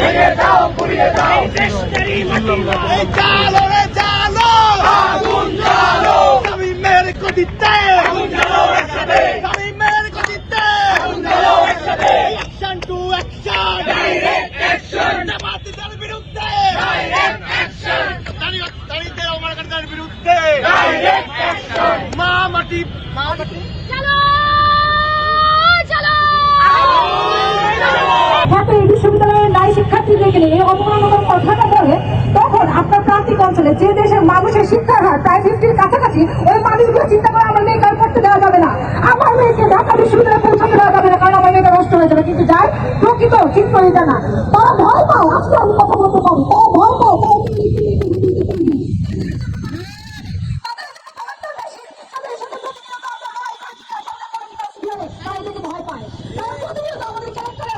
ভেঙে দাও পুড়িয়ে দাও দেশটারি মাটি এই জালো রে জালো আগুন জ্বালো তামিমের গতিতে আগুন জ্বালো একসাথে তামিমের গতিতে আগুন জ্বালো একসাথে action to action direct action জামাতের বিরুদ্ধে ডাইরেক্ট অ্যাকশন দাঁড়িয়ে আমার কাটার বিরুদ্ধে ডাইরেক্ট অ্যাকশন মা মাটি চলো চলো ঢাকা বিশ্ববিদ্যালয়ের নারী শিক্ষার্থীদেরকে নিয়ে অবমাননার কথাটা বলে তখন আপনার প্রান্তিক অঞ্চলে যে দেশের মানুষের শিক্ষার হার প্রায় 50-র কাছাকাছি ওই মানুষগুলো চিন্তা করে আমার মেয়েকে আর পড়তে দেওয়া যাবে না, আমার মেয়েকে ঢাকা বিশ্ববিদ্যালয়ে পৌঁছাতে দেওয়া যাবে না, কারণ আমার মেয়েটা নষ্ট হয়ে যাবে। কিন্তু যাই প্রকৃত চিন্তা এটা না, তারা ভয় পায়। আজকে আমি কথা বলতে পারি তারা ভয় পায়, ভয় পায় তারা প্রতিনিয়ত আমাদের ক্যারেক্টার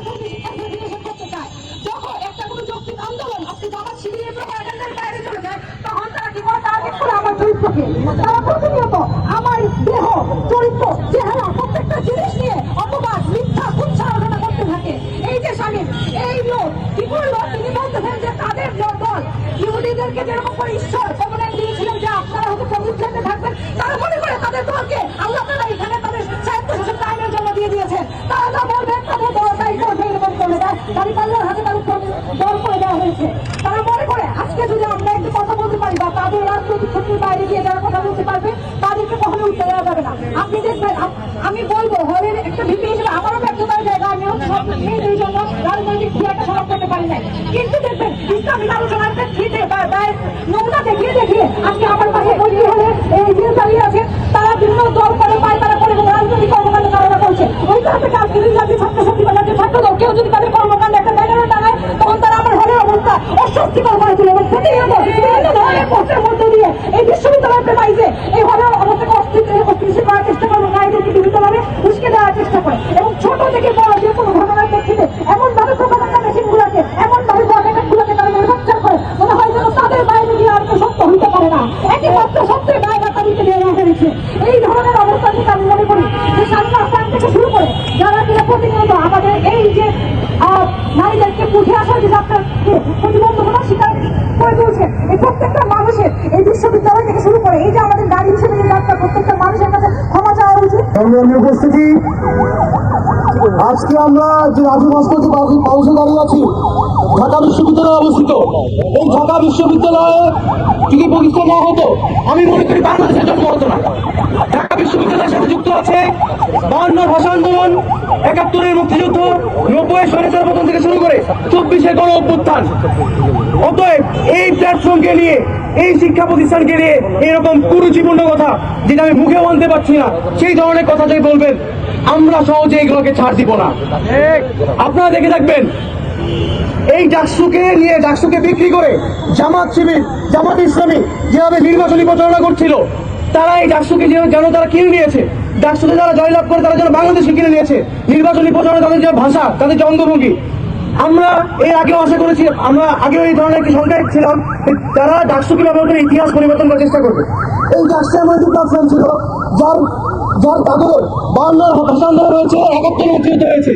করতে চায়। যখন একটা কোনো যৌক্তিক আন্দোলন আপনি জামাত শিবিরের প্রোপাগান্ডার বাইরে চলে যায় তখন তারা কি করে টার্গেট করে আমার চরিত্রকে। তারা প্রতিনিয়ত আমার দেহ চরিত্র চেহারা প্রত্যেকটা জিনিস নিয়ে অপবাদ মিথ্যা কুচ্ছা আলোচনা করতে থাকে। এই যে স্বামী এই লোক কি করলো, তিনি বলতেছেন যে তাদের দল ইহুদিদেরকে যেরকম করে ঈশ্বর কমনায় দিয়েছিলেন যে আপনারা হয়তো প্রতিষ্ঠানে থাকবেন, তারা মনে করে তাদের দলকে আল্লাহ তারা এখানে তাদের স্বায়ত্তশাসন কায়েমের জন্য দিয়ে দিয়েছেন। তারা যা বলবেন তাদের দল তাই করবে, এরকম করে দেয় দাঁড়িপাল্লার হাতে তাদের দল করে দেওয়া হয়েছে। তারা মনে করে আজকে যদি আমরা একটু কথা বলতে পারি বা তাদের রাজনৈতিক ক্ষেত্রের বাইরে গিয়ে যারা কথা বলতে পারবে তাদেরকে কখনো উঠতে দেওয়া যাবে না। আপনি দেখবেন, আমি বলবো হলের একটা ভিপি হিসেবে আমারও ব্যর্থতার জায়গা, আমিও সব মেয়েদের জন্য রাজনৈতিক ক্রিয়াটা সমাপ্ত করতে পারি নাই। কিন্তু দেখবেন ইসলামিক আলোচনার ক্ষেত্রে নমুনা দেখিয়ে দেখিয়ে আজকে আমার পাশে বৈরী হলে এই যে দাঁড়িয়ে আছে তারা বিভিন্ন দল করে পায় তারা করে এবং রাজনৈতিক কর্মকাণ্ড তারা করছে। ওই কারণ থেকে আজকে জাতীয় ছাত্র শক্তি বা জাতীয় ছাত্র দল কেউ যদি তাদের কর্মকাণ্ড একটা ব্যানারে টাঙায় তখন তারা আমার হলের অবস্থা অস্বস্তিকর করে তোলে এবং প্রতিনিয়ত বিভিন্ন ধরনের পোস্টের মধ্যে দিয়ে এই বিশ্ববিদ্যালয়ের প্রেমাইজে এই হলের অবস্থাকে অস্থিতিশীল করার চেষ্টা করবে, নারীদেরকে বিভিন্নভাবে উস্কে দেওয়ার চেষ্টা করে এবং ছোট থেকে বড় যে কোনো ঘটনার প্রেক্ষিতে এমন ভাবে প্রোপাগান্ডা মেশিনগুলোকে এমন ভাবে প্রোপাগান্ডাগুলোকে তারা ম্যানুফ্যাকচার করে মনে হয় যেন তাদের বাইরে গিয়ে আর কেউ সত্য হইতে পারে না, একমাত্র সত্যের গায়ে বাতা দিতে দেওয়া হয়েছে। এই ধরনের অবস্থা থেকে আমি মনে করি যে স্বাধীন আস্থান থেকে শুরু করে যারা কিনা প্রতিনিয়ত আমাদের এই যে নারীদেরকে উঠে আসার যে যাত্রাকে প্রতিবন্ধকতা স্বীকার করে তুলছে এই প্রত্যেকটা মানুষের এই বিশ্ববিদ্যালয় থেকে শুরু করে এই যে আমাদের নারী হিসেবে যে যাত্রা প্রত্যেকটা মানুষের কাছে ক্ষমা চাওয়া উচিত। উপস্থিতি আজকে আমরা যে রাজু ভাস্কর্য পাউসে দাঁড়িয়ে আছি ঢাকা বিশ্ববিদ্যালয়ে অবস্থিত। এই ঢাকা বিশ্ববিদ্যালয়ে যদি প্রতিষ্ঠা না হতো আমি মনে করি বাংলাদেশের জন্ম হতো না। ঢাকা বিশ্ববিদ্যালয়ের সাথে যুক্ত আছে 52 ভাষা আন্দোলন, 71-এর মুক্তিযুদ্ধ, 90-এর স্বৈরাচার পতন থেকে শুরু করে 24-এর গণ অভ্যুত্থান। অতএব এই প্ল্যাটফর্মকে নিয়ে এই শিক্ষা প্রতিষ্ঠানকে নিয়ে এরকম কুরুচিপূর্ণ কথা যেটা আমি মুখেও আনতে পারছি না সেই ধরনের কথা যদি বলবেন আমরা সহজে এগুলোকে ছাড় দিব না। আপনারা দেখে থাকবেন এই ডাকসুকে বিক্রি করে জামাত শিবির জামাত ইসলামী যেভাবে নির্বাচনী প্রচারণা করছিল তারা এই ডাকসুকে যেন তারা কিনে নিয়েছে, ডাকসুতে যারা জয়লাভ করে তারা যেন বাংলাদেশে কিনে নিয়েছে। নির্বাচনী প্রচারণা তাদের যে ভাষা তাদের যে অঙ্গভঙ্গি আমরা এর আগেও আশা করেছি, আমরা আগেও এই ধরনের একটি সংখ্যায় ছিলাম তারা ডাকসুকে ব্যবহার করে ইতিহাস পরিবর্তন করার চেষ্টা করবে। এই ডাকসু এমন একটি প্ল্যাটফর্ম ছিল যার তাদের 52 ভাষা আন্দোলন হয়েছে, 71 মুক্তিযুদ্ধ হয়েছে।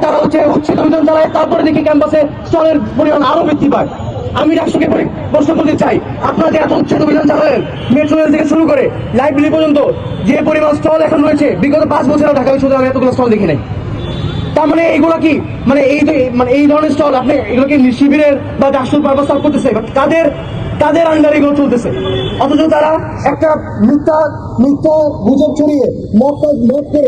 তারা হচ্ছে উচ্ছেদ অভিযান চালায়, তারপরে দেখি ক্যাম্পাসে স্টলের পরিমাণ আরো বৃদ্ধি পায়। আমি ডাকসুকে প্রশ্ন করতে চাই, আপনারা যে এত উচ্ছেদ অভিযান চালালেন মেট্রো রেল থেকে শুরু করে লাইব্রেরি পর্যন্ত যে পরিমাণ স্টল এখন রয়েছে বিগত 5 বছরে ঢাকা বিশ্ববিদ্যালয়ে এতগুলো স্টল দেখি নাই। তার মানে এইগুলো কি এই ধরনের স্টল আপনি এগুলোকে শিবিরের বা ডাকসুর পারপাস সার্ভ করতেছে, তাদের আন্ডারে এগুলো চলতেছে। অথচ তারা একটা মিথ্যা গুজব ছড়িয়ে মত করে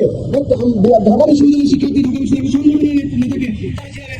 ঢাকা বিশ্ববিদ্যালয়ের শিক্ষার্থী ঢাকা বিশ্ববিদ্যালয়ের